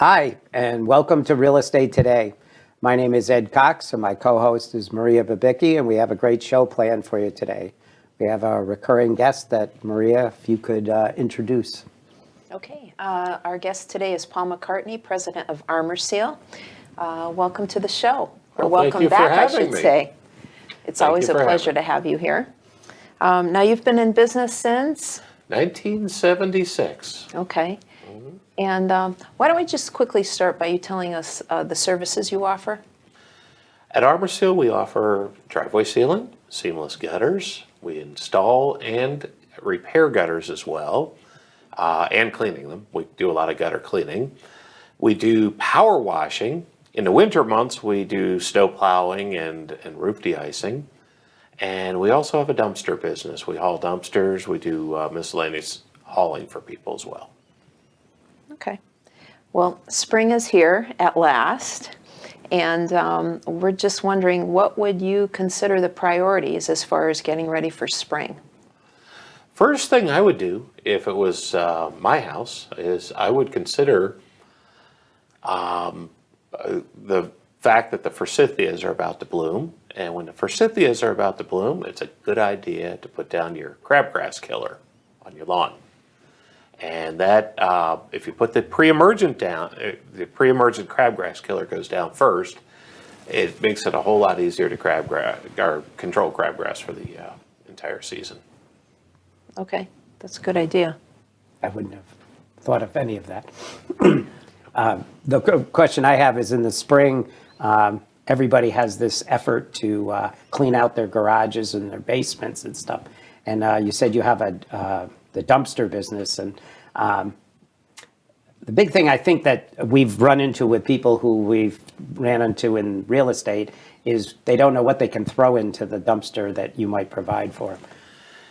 Hi, and welcome to Real Estate Today. My name is Ed Cox, and my co-host is Maria Babicki, and we have a great show planned for you today. We have a recurring guest that, Maria, if you could introduce. Okay, our guest today is Paul McCartney, president of Armorseal. Welcome to the show, or welcome back, I should say. It's always a pleasure to have you here. Now, you've been in business since? 1976. Okay. And why don't we just quickly start by you telling us the services you offer? At Armorseal, we offer driveway sealing, seamless gutters. We install and repair gutters as well, and cleaning them. We do a lot of gutter cleaning. We do power washing. In the winter months, we do snow plowing and roof de-icing. And we also have a dumpster business. We haul dumpsters. We do miscellaneous hauling for people as well. Okay. Well, spring is here at last, and we're just wondering, what would you consider the priorities as far as getting ready for spring? First thing I would do, if it was my house, is I would consider the fact that the forsythias are about to bloom. And when the forsythias are about to bloom, it's a good idea to put down your crabgrass killer on your lawn. And that, if you put the pre-emergent down, the pre-emergent crabgrass killer goes down first, it makes it a whole lot easier to control crabgrass for the entire season. Okay, that's a good idea. I wouldn't have thought of any of that. The question I have is, in the spring, everybody has this effort to clean out their garages and their basements and stuff. And you said you have the dumpster business, and the big thing I think that we've run into with people who we've ran into in real estate is they don't know what they can throw into the dumpster that you might provide for them.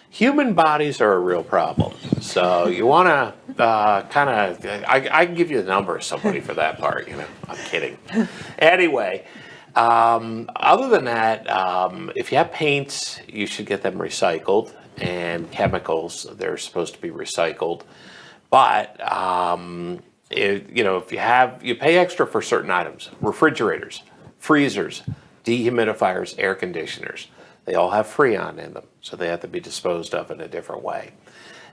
Human bodies are a real problem. So you want to kind of, I can give you the number of somebody for that part, I'm kidding. Anyway, other than that, if you have paints, you should get them recycled, and chemicals, they're supposed to be recycled. But, if you pay extra for certain items: refrigerators, freezers, dehumidifiers, air conditioners. They all have Freon in them, so they have to be disposed of in a different way.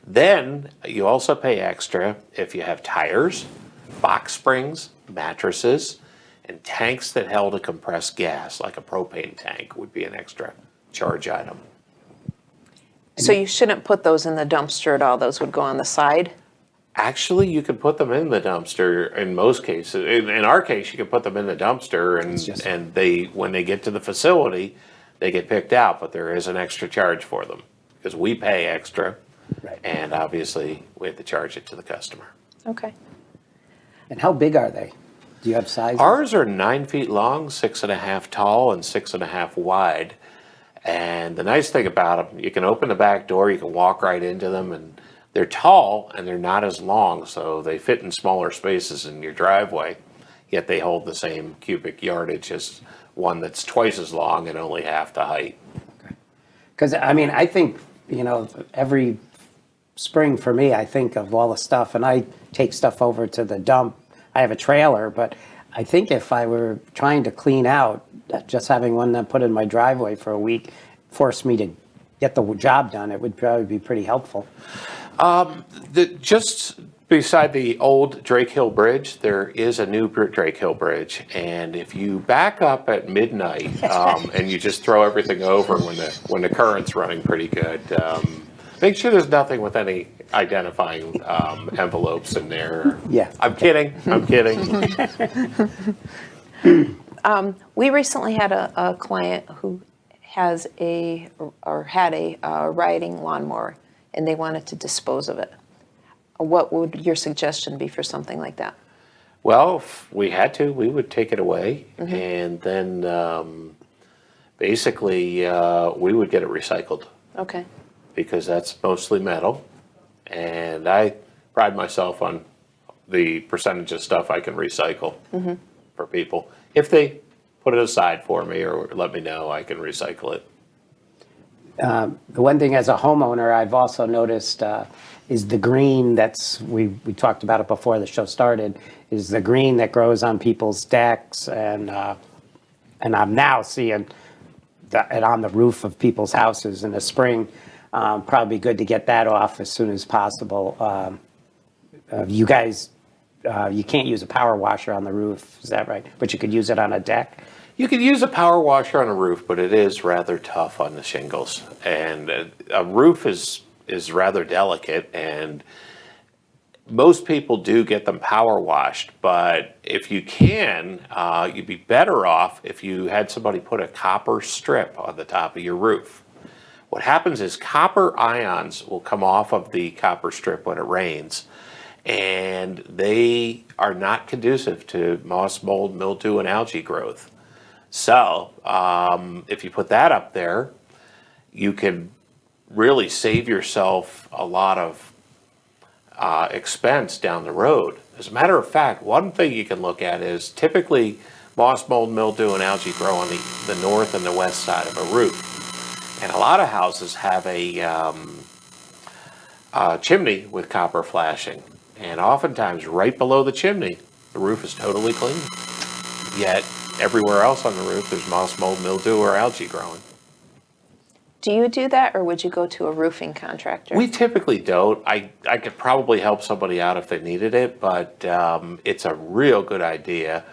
Then you also pay extra if you have tires, box springs, mattresses, and tanks that held a compressed gas, like a propane tank, would be an extra charge item. So you shouldn't put those in the dumpster at all. Those would go on the side? Actually, you can put them in the dumpster in most cases. In our case, you can put them in the dumpster, and when they get to the facility, they get picked out, but there is an extra charge for them because we pay extra, right, and obviously we have to charge it to the customer. Okay. And how big are they? Do you have sizes? Ours are 9 feet long, 6.5 tall, and 6.5 wide. And the nice thing about them, you can open the back door, you can walk right into them, and they're tall and they're not as long, so they fit in smaller spaces in your driveway, yet they hold the same cubic yardage as one that's twice as long and only half the height. Because, I think, every spring for me, I think of all the stuff, and I take stuff over to the dump. I have a trailer, but I think if I were trying to clean out, just having one that put in my driveway for a week forced me to get the job done, it would probably be pretty helpful. Just beside the old Drake Hill Bridge, there is a new Drake Hill Bridge, and if you back up at midnight and you just throw everything over when the current's running pretty good, make sure there's nothing with any identifying envelopes in there. Yeah. I'm kidding. We recently had a client who had a riding lawnmower, and they wanted to dispose of it. What would your suggestion be for something like that? Well, if we had to, we would take it away, and then basically we would get it recycled. Okay. Because that's mostly metal, and I pride myself on the percentage of stuff I can recycle for people. If they put it aside for me or let me know, I can recycle it. The one thing as a homeowner I've also noticed is the green we talked about it before the show started, is the green that grows on people's decks, and I'm now seeing it on the roof of people's houses in the spring. Probably good to get that off as soon as possible. You guys, you can't use a power washer on the roof, is that right? But you could use it on a deck? You could use a power washer on a roof, but it is rather tough on the shingles. And a roof is rather delicate, and most people do get them power washed. But if you can, you'd be better off if you had somebody put a copper strip on the top of your roof. What happens is copper ions will come off of the copper strip when it rains, and they are not conducive to moss, mold, mildew, and algae growth. So if you put that up there, you can really save yourself a lot of expense down the road. As a matter of fact, one thing you can look at is typically moss, mold, mildew, and algae grow on the north and the west side of a roof. And a lot of houses have a chimney with copper flashing. And oftentimes right below the chimney, the roof is totally clean. Yet everywhere else on the roof, there's moss, mold, mildew, or algae growing. Do you do that, or would you go to a roofing contractor? We typically don't. I could probably help somebody out if they needed it, but it's a real good idea.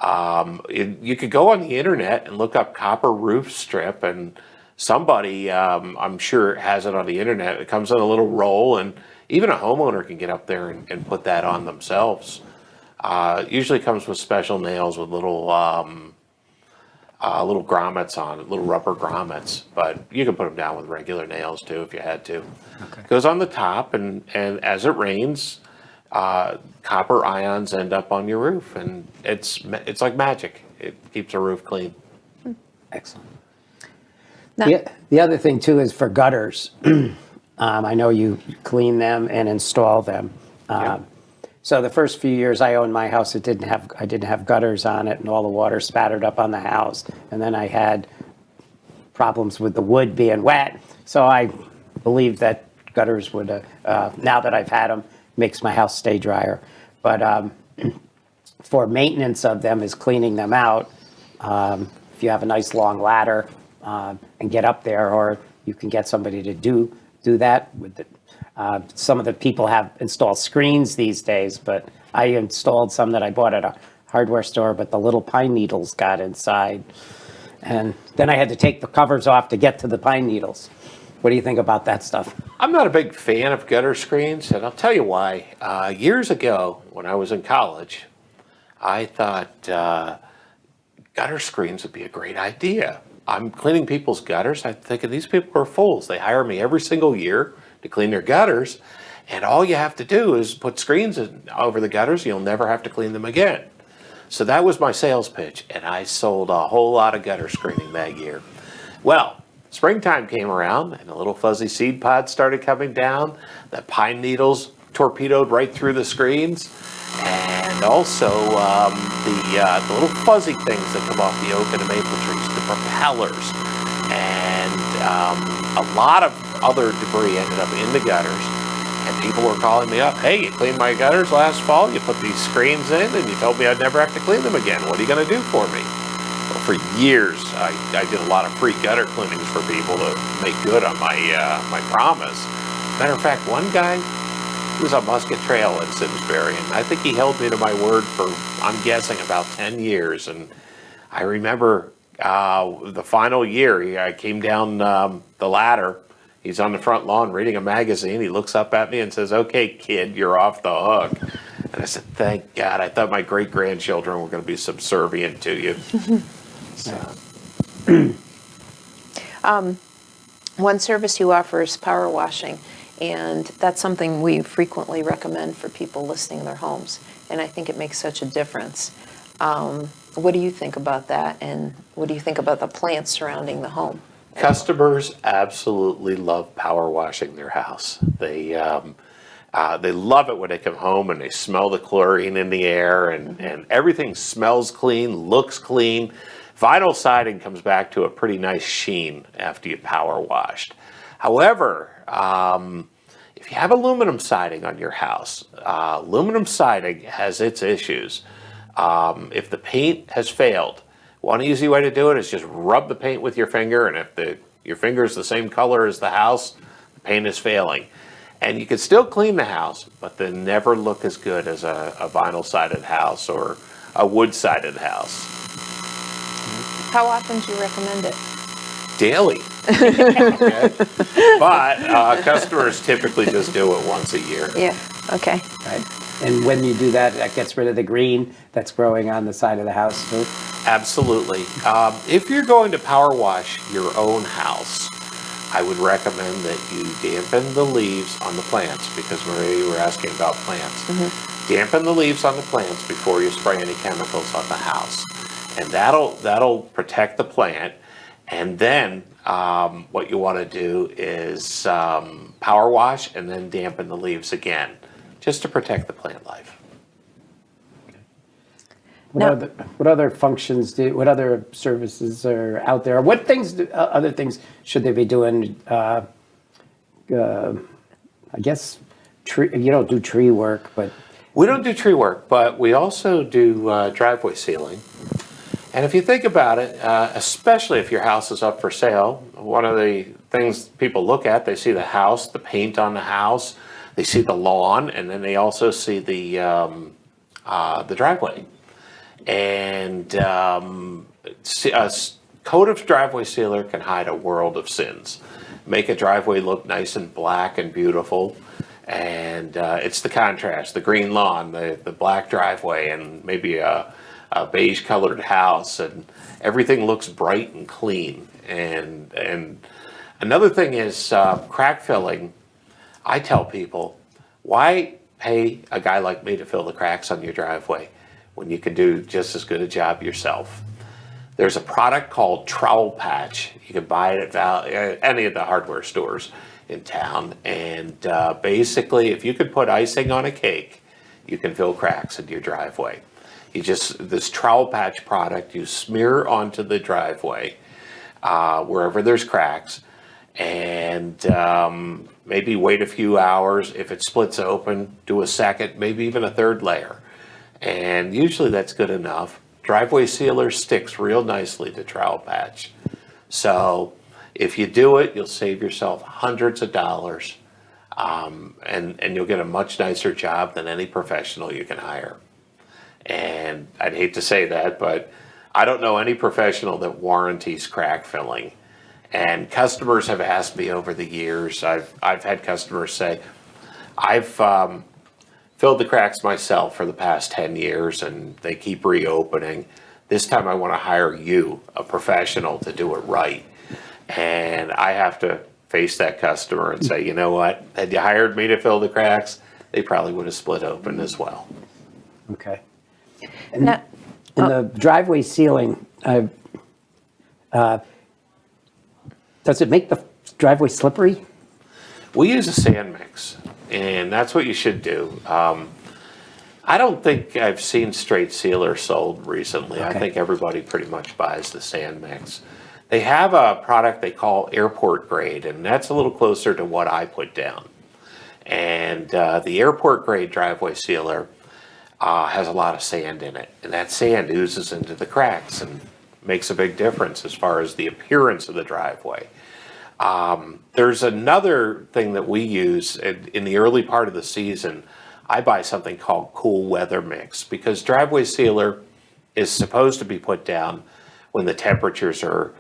You could go on the internet and look up copper roof strip, and somebody, I'm sure, has it on the internet. It comes in a little roll, and even a homeowner can get up there and put that on themselves. Usually comes with special nails with little grommets on it, little rubber grommets, but you can put them down with regular nails too if you had to. Okay. It goes on the top, and as it rains, copper ions end up on your roof, and it's like magic. It keeps a roof clean. Excellent. The other thing too is for gutters. I know you clean them and install them. Yep. So the first few years I owned my house, I didn't have gutters on it, and all the water spattered up on the house. And then I had problems with the wood being wet. So I believe that gutters would, now that I've had them, makes my house stay drier. But for maintenance of them is cleaning them out. If you have a nice long ladder and get up there, or you can get somebody to do that with it. Some of the people have installed screens these days, but I installed some that I bought at a hardware store, but the little pine needles got inside. And then I had to take the covers off to get to the pine needles. What do you think about that stuff? I'm not a big fan of gutter screens, and I'll tell you why. Years ago, when I was in college, I thought gutter screens would be a great idea. I'm cleaning people's gutters. I'm thinking these people are fools. They hire me every single year to clean their gutters, and all you have to do is put screens over the gutters. You'll never have to clean them again. So that was my sales pitch, and I sold a whole lot of gutter screening that year. Well, springtime came around, and the little fuzzy seed pods started coming down. The pine needles torpedoed right through the screens, and also the little fuzzy things that come off the oak and the maple trees, the propellers, and a lot of other debris ended up in the gutters, and people were calling me up, hey, you cleaned my gutters last fall, you put these screens in, and you told me I'd never have to clean them again. What are you going to do for me? Well, for years, I did a lot of free gutter cleanings for people to make good on my promise. Matter of fact, one guy, he was on Musket Trail in Simsbury, and I think he held me to my word for, I'm guessing, about 10 years. And I remember the final year, I came down the ladder. He's on the front lawn reading a magazine. He looks up at me and says, okay, kid, you're off the hook. And I said, thank God. I thought my great-grandchildren were going to be subservient to you. One service you offer is power washing, and that's something we frequently recommend for people listing their homes, and I think it makes such a difference. What do you think about that, and what do you think about the plants surrounding the home? Customers absolutely love power washing their house. They love it when they come home and they smell the chlorine in the air, and everything smells clean, looks clean. Vinyl siding comes back to a pretty nice sheen after you power washed. However, If you have aluminum siding on your house, aluminum siding has its issues. If the paint has failed, one easy way to do it is just rub the paint with your finger, and if your finger is the same color as the house, the paint is failing. And you can still clean the house, but they never look as good as a vinyl-sided house or a wood-sided house. How often do you recommend it? Daily. Okay? But customers typically just do it once a year. Yeah, okay. Right. And when you do that, that gets rid of the green that's growing on the side of the house too? Absolutely. If you're going to power wash your own house, I would recommend that you dampen the leaves on the plants, because Maria, you were asking about plants. Dampen the leaves on the plants before you spray any chemicals on the house. And that'll protect the plant. And then what you want to do is power wash and then dampen the leaves again, just to protect the plant life. What other functions what other services are out there? What things, other things should they be doing? I guess you don't do tree work, but. We don't do tree work, but we also do driveway sealing. And if you think about it, especially if your house is up for sale, one of the things people look at, they see the house, the paint on the house, they see the lawn, and then they also see the driveway. And a coat of driveway sealer can hide a world of sins. Make a driveway look nice and black and beautiful. And it's the contrast, the green lawn, the black driveway, and maybe a beige colored house, and everything looks bright and clean. And another thing is crack filling. I tell people, why pay a guy like me to fill the cracks on your driveway when you can do just as good a job yourself? There's a product called Trowel Patch. You can buy it at any of the hardware stores in town. And basically, if you could put icing on a cake, you can fill cracks in your driveway. This Trowel Patch product, you smear onto the driveway wherever there's cracks, and maybe wait a few hours. If it splits open, do a second, maybe even a third layer. And usually that's good enough. Driveway sealer sticks real nicely to Trowel Patch. So if you do it, you'll save yourself hundreds of dollars, and you'll get a much nicer job than any professional you can hire. And I'd hate to say that, but I don't know any professional that warranties crack filling. And customers have asked me over the years, I've had customers say, I've filled the cracks myself for the past 10 years and they keep reopening. This time I want to hire you, a professional, to do it right. And I have to face that customer and say, you know what, had you hired me to fill the cracks, they probably would have split open as well. Okay. And in the driveway sealing, does it make the driveway slippery? We use a sand mix, and that's what you should do. I don't think I've seen straight sealer sold recently. I think everybody pretty much buys the sand mix. They have a product they call airport grade, and that's a little closer to what I put down. And the airport grade driveway sealer has a lot of sand in it, and that sand oozes into the cracks and makes a big difference as far as the appearance of the driveway. There's another thing that we use in the early part of the season. I buy something called cool weather mix, because driveway sealer is supposed to be put down when the temperatures are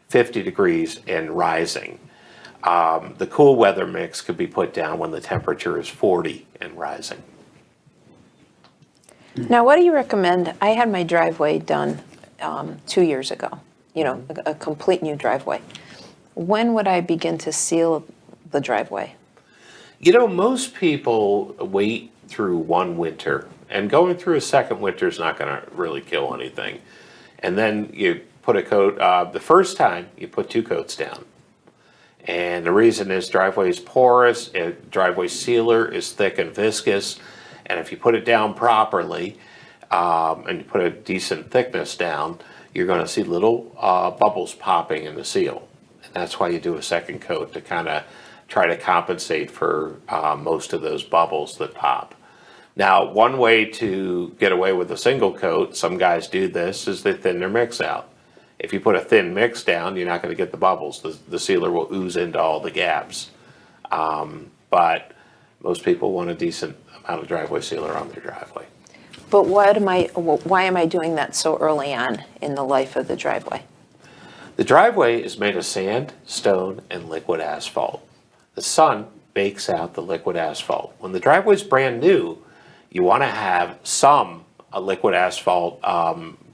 50 degrees and rising. The cool weather mix could be put down when the temperature is 40 and rising. Now, what do you recommend? I had my driveway done 2 years ago, a complete new driveway. When would I begin to seal the driveway? Most people wait through one winter, and going through a second winter is not going to really kill anything. And then you put a coat, the first time you put 2 coats down. And the reason is driveway is porous, driveway sealer is thick and viscous, and if you put it down properly, and you put a decent thickness down, you're going to see little bubbles popping in the seal. And that's why you do a second coat, to kind of try to compensate for most of those bubbles that pop. Now, one way to get away with a single coat, some guys do this, is they thin their mix out. If you put a thin mix down, you're not going to get the bubbles. The sealer will ooze into all the gaps. But most people want a decent amount of driveway sealer on their driveway. But why am I doing that so early on in the life of the driveway? The driveway is made of sand, stone, and liquid asphalt. The sun bakes out the liquid asphalt. When the driveway's brand new, you want to have some liquid asphalt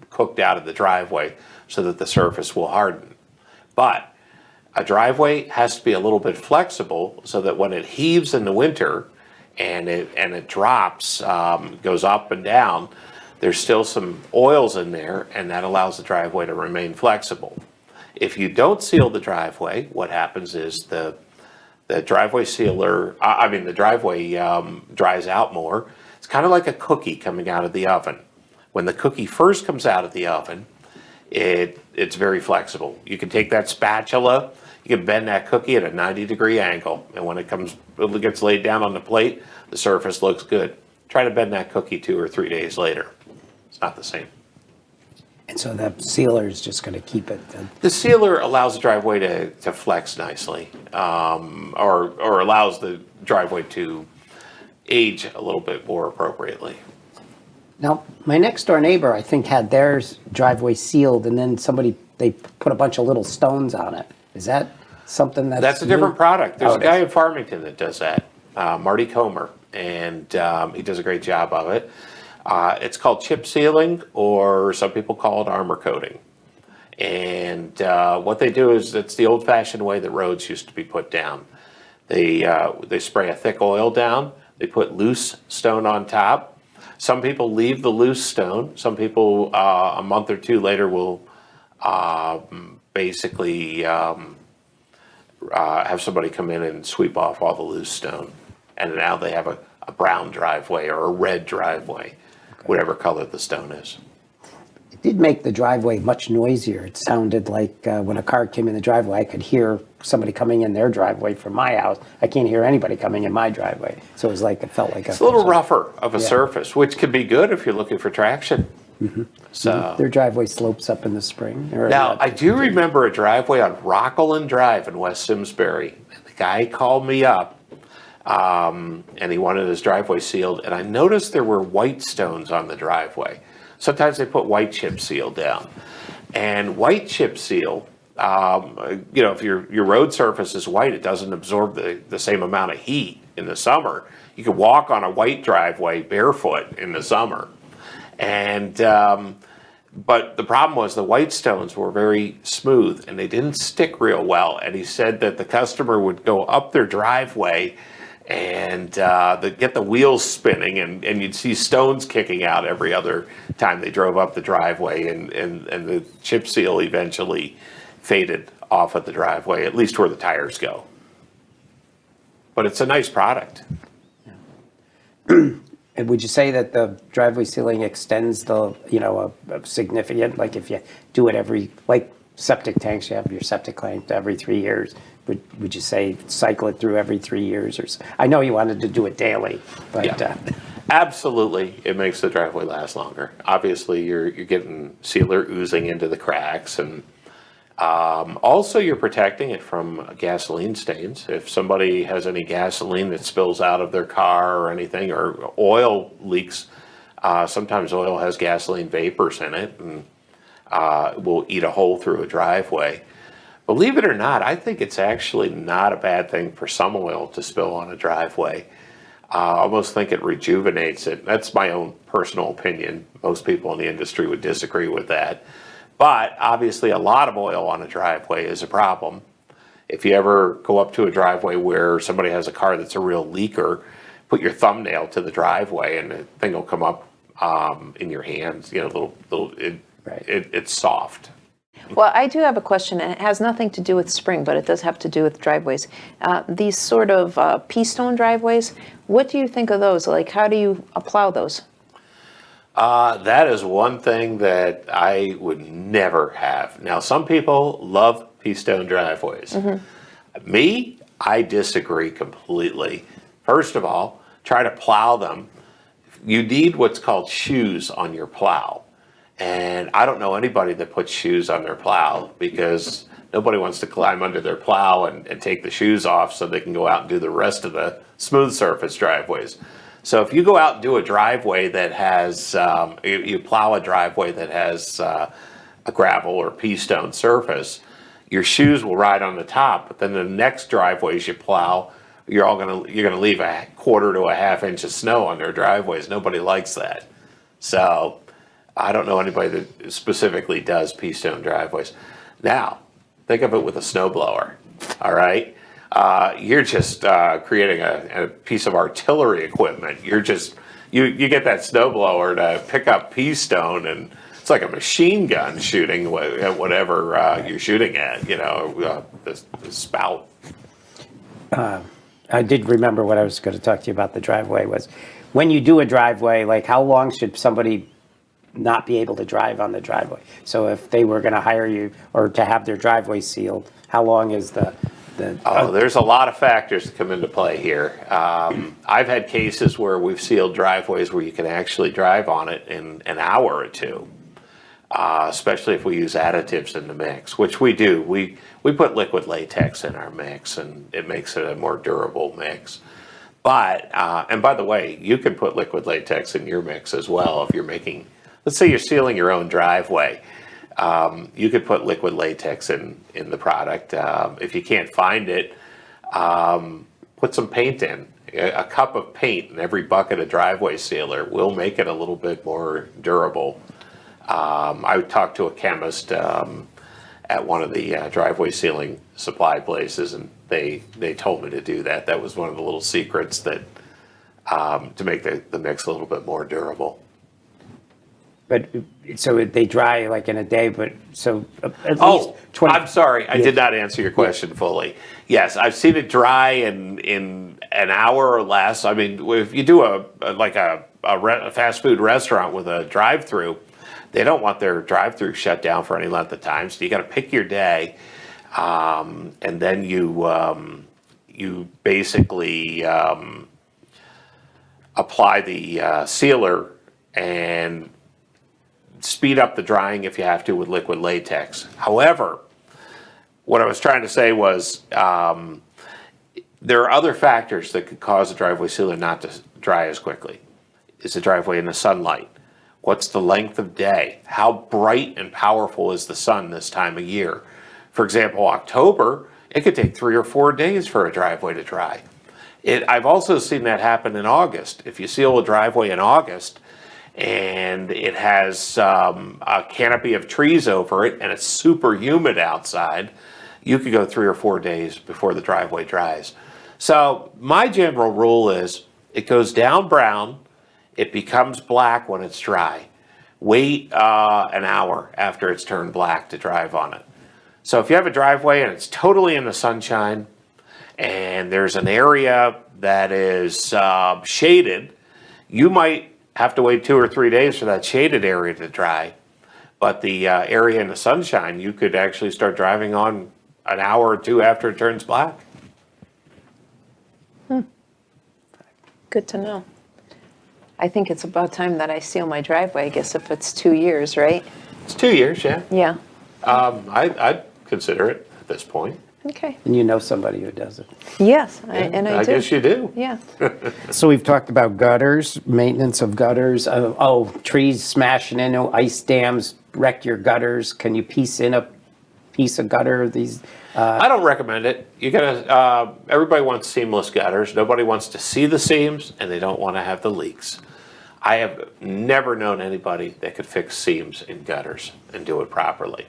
cooked out of the driveway so that the surface will harden. But a driveway has to be a little bit flexible so that when it heaves in the winter and it drops, goes up and down, there's still some oils in there, and that allows the driveway to remain flexible. If you don't seal the driveway, what happens is the driveway sealer, the driveway dries out more. It's kind of like a cookie coming out of the oven. When the cookie first comes out of the oven, it's very flexible. You can take that spatula, you can bend that cookie at a 90-degree angle, and when it gets laid down on the plate, the surface looks good. Try to bend that cookie 2 or 3 days later. It's not the same. And so the sealer is just going to keep it. The sealer allows the driveway to flex nicely, or allows the driveway to age a little bit more appropriately. Now, my next door neighbor, I think, had theirs driveway sealed, and then they put a bunch of little stones on it. Is that something That's a different product. There's Oh, a guy in Farmington that does that, Marty Comer, and he does a great job of it. It's called chip sealing, or some people call it armor coating. And what they do is, it's the old-fashioned way that roads used to be put down. They spray a thick oil down. They put loose stone on top. Some people leave the loose stone. Some people, a month or two later, will basically have somebody come in and sweep off all the loose stone. And now they have a brown driveway or a red driveway, whatever color the stone is. It did make the driveway much noisier. It sounded like when a car came in the driveway, I could hear somebody coming in their driveway from my house. I can't hear anybody coming in my driveway. So it felt like it's a little rougher of a surface, which can be good if you're looking for traction. Mm-hmm. So their driveway slopes up in the spring. Now, I do remember a driveway on Rockland Drive in West Simsbury. The guy called me up, and he wanted his driveway sealed, and I noticed there were white stones on the driveway. Sometimes they put white chip seal down. And white chip seal, if your road surface is white, it doesn't absorb the same amount of heat in the summer. You can walk on a white driveway barefoot in the summer. And but the problem was the white stones were very smooth and they didn't stick real well. And he said that the customer would go up their driveway and get the wheels spinning, and you'd see stones kicking out every other time they drove up the driveway, and the chip seal eventually faded off of the driveway, at least where the tires go. But it's a nice product. And would you say that the driveway sealing extends a significant, like if you do it like septic tanks, you have your septic tank every 3 years. Would you say cycle it through every 3 years or so? I know you wanted to do it daily, but yeah. Absolutely, it makes the driveway last longer. Obviously, you're getting sealer oozing into the cracks, and also you're protecting it from gasoline stains. If somebody has any gasoline that spills out of their car or anything, or oil leaks, sometimes oil has gasoline vapors in it, and will eat a hole through a driveway. Believe it or not, I think it's actually not a bad thing for some oil to spill on a driveway. I almost think it rejuvenates it. That's my own personal opinion. Most people in the industry would disagree with that. But obviously a lot of oil on a driveway is a problem. If you ever go up to a driveway where somebody has a car that's a real leaker, put your thumbnail to the driveway and the thing will come up in your hands. It's soft. Well, I do have a question, and it has nothing to do with spring, but it does have to do with driveways. These sort of pea-stone driveways, what do you think of those? Like, how do you plow those? That is one thing that I would never have. Now, some people love pea-stone driveways. Mm-hmm. Me, I disagree completely. First of all, try to plow them. You need what's called shoes on your plow. And I don't know anybody that puts shoes on their plow because nobody wants to climb under their plow and take the shoes off so they can go out and do the rest of the smooth surface driveways. So if you go out and do a driveway that has, you plow a driveway that has a gravel or pea stone surface, your shoes will ride on the top, but then the next driveways you plow, you're gonna leave a quarter to a half inch of snow on their driveways. Nobody likes that. So I don't know anybody that specifically does pea stone driveways. Now, think of it with a snowblower, all right? You're just creating a piece of artillery equipment. You get that snowblower to pick up pea stone, and it's like a machine gun shooting at whatever you're shooting at, the spout. I did remember what I was going to talk to you about the driveway was, when you do a driveway, like how long should somebody not be able to drive on the driveway? So if they were going to hire you or to have their driveway sealed, how long is there's a lot of factors that come into play here. I've had cases where we've sealed driveways where you can actually drive on it in an hour or two, especially if we use additives in the mix, which we do. We put liquid latex in our mix, and it makes it a more durable mix. But, and by the way, you can put liquid latex in your mix as well if you're making, let's say you're sealing your own driveway. You could put liquid latex in the product. If you can't find it, put some paint in. A cup of paint in every bucket of driveway sealer will make it a little bit more durable. I talked to a chemist at one of the driveway sealing supply places, and they told me to do that. That was one of the little secrets that to make the mix a little bit more durable. But so they dry like in a day, but so at least 20. I'm sorry, I did not answer your question fully. Yes, I've seen it dry in an hour or less. I mean, if you do a fast food restaurant with a drive-through, they don't want their drive-through shut down for any length of time. So you got to pick your day, and then you basically apply the sealer and speed up the drying if you have to with liquid latex. However, what I was trying to say was there are other factors that could cause a driveway sealer not to dry as quickly. Is the driveway in the sunlight? What's the length of day? How bright and powerful is the sun this time of year? For example, October, it could take 3 or 4 days for a driveway to dry. I've also seen that happen in August. If you seal a driveway in August, and it has a canopy of trees over it, and it's super humid outside, you could go 3 or 4 days before the driveway dries. So my general rule is it goes down brown, it becomes black when it's dry. Wait an hour after it's turned black to drive on it. So if you have a driveway and it's totally in the sunshine, and there's an area that is shaded, you might have to wait 2 or 3 days for that shaded area to dry. But the area in the sunshine, you could actually start driving on an hour or two after it turns black. Good to know. I think it's about time that I seal my driveway, I guess, if it's 2 years, right? It's 2 years, yeah. Yeah. I'd consider it at this point. Okay. And you know somebody who does it. Yes, I do. guess you do. Yeah. So we've talked about gutters, maintenance of gutters. Trees smashing into ice dams wreck your gutters. Can you piece in a piece of gutter? I don't recommend it. You gotta. Everybody wants seamless gutters. Nobody wants to see the seams, and they don't want to have the leaks. I have never known anybody that could fix seams in gutters and do it properly.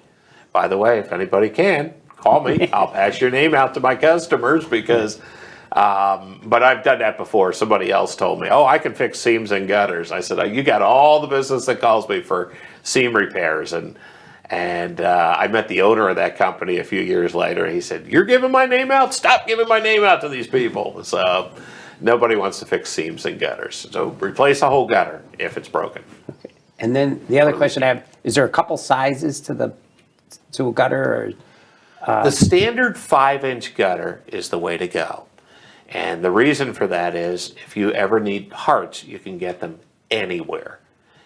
By the way, if anybody can, call me. I'll pass your name out to my customers because. But I've done that before. Somebody else told me, "Oh, I can fix seams and gutters." I said, "You got all the business that calls me for seam repairs," and I met the owner of that company a few years later. And he said, "You're giving my name out? Stop giving my name out to these people." So nobody wants to fix seams and gutters. So replace a whole gutter if it's broken. Okay. And then the other question I have, is there a couple sizes to a gutter? Or, The standard 5-inch gutter is the way to go. And the reason for that is if you ever need parts, you can get them anywhere.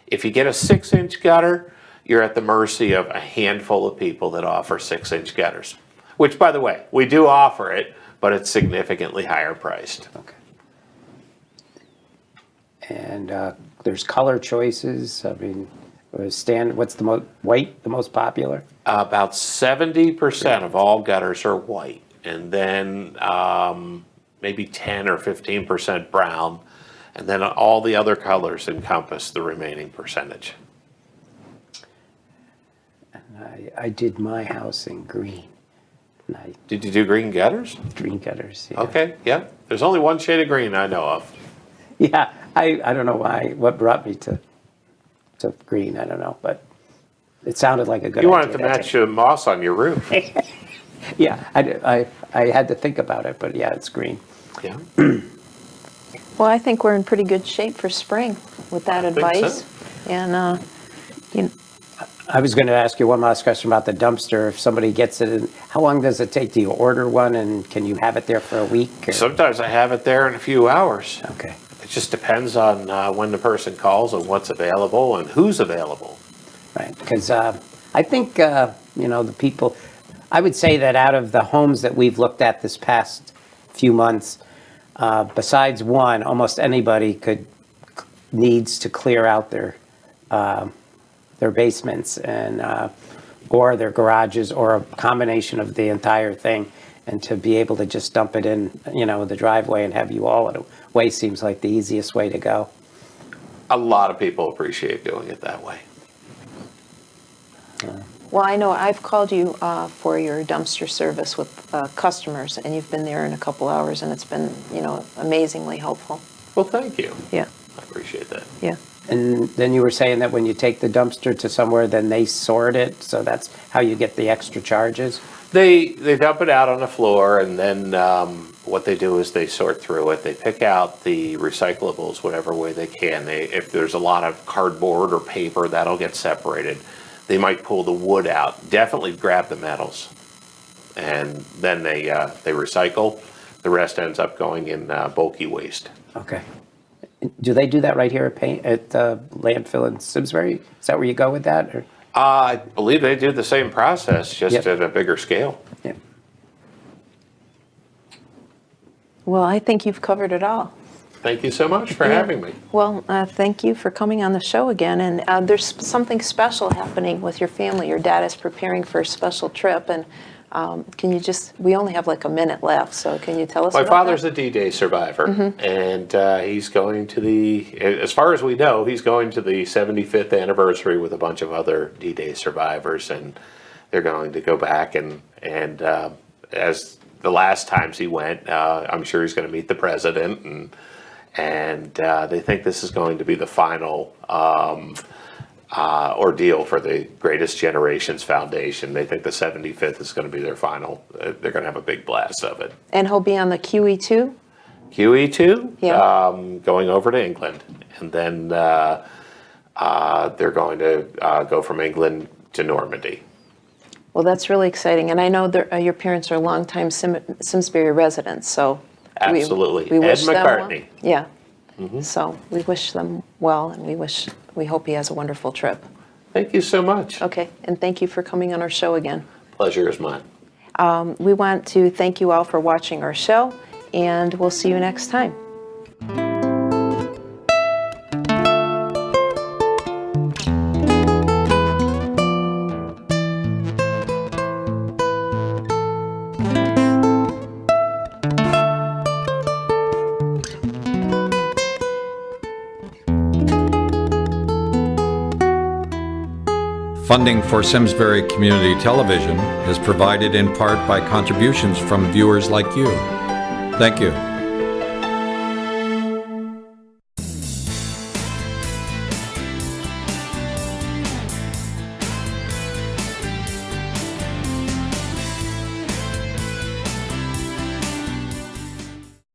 If you get a 6-inch gutter, you're at the mercy of a handful of people that offer 6-inch gutters. Which, by the way, we do offer it, but it's significantly higher priced. Okay. And there's color choices. I mean, what's the most white, the most popular? About 70% of all gutters are white, and then maybe 10 or 15% brown, and then all the other colors encompass the remaining percentage. I did my house in green. Did you do green gutters? Green gutters, yeah. Okay, yeah. There's only one shade of green I know of. Yeah, I don't know what brought me to green, I don't know, but it sounded like a good idea. You wanted to match the moss on your roof. Yeah, I had to think about it, but yeah, it's green. Yeah. Well, I think we're in pretty good shape for spring with that advice. So. And, I was going to ask you one last question about the dumpster. If somebody gets it, how long does it take? Do you order one, and can you have it there for a week? Or? Sometimes I have it there in a few hours. Okay. It just depends on when the person calls and what's available and who's available. Right, because I think, the people, I would say that out of the homes that we've looked at this past few months, besides one, almost anybody needs to clear out their basements and or their garages, or a combination of the entire thing, and to be able to just dump it in, the driveway and have you all away seems like the easiest way to go. A lot of people appreciate doing it that way. well, I know I've called you for your dumpster service with customers, and you've been there in a couple hours, and it's been, amazingly helpful. Well, thank you. Yeah, I appreciate that. yeah. And then you were saying that when you take the dumpster to somewhere, then they sort it, so that's how you get the extra charges? They dump it out on the floor, and then what they do is they sort through it. They pick out the recyclables whatever way they can. If there's a lot of cardboard or paper, that'll get separated. They might pull the wood out. Definitely grab the metals, and then they recycle. The rest ends up going in bulky waste. Okay. Do they do that right here at landfill in Simsbury? Is that where you go with that? Or? I believe they do the same process, just at a bigger scale. Yeah. Well, I think you've covered it all. Thank you so much for having me. Well, thank you for coming on the show again. And there's something special happening with your family. Your dad is preparing for a special trip, and can you we only have like a minute left, so can you tell us My about father's that? a D-Day survivor, and he's going to as far as we know, he's going to the 75th anniversary with a bunch of other D-Day survivors, and they're going to go back and as the last times he went, I'm sure he's going to meet the president, and they think this is going to be the final ordeal for the Greatest Generations Foundation. They think the 75th is going to be their final. They're going to have a big blast of it. And he'll be on the QE2? QE2, Yeah. going over to England. And then they're going to go from England to Normandy. Well, that's really exciting. And I know your parents are longtime Simsbury residents, so Absolutely. we wish Ed them well. McCartney. Yeah. So we wish them well, and we hope he has a wonderful trip. Thank you so much. Okay, and thank you for coming on our show again. Pleasure is mine. We want to thank you all for watching our show, and we'll see you next time. Funding for Simsbury Community Television is provided in part by contributions from viewers like you. Thank you.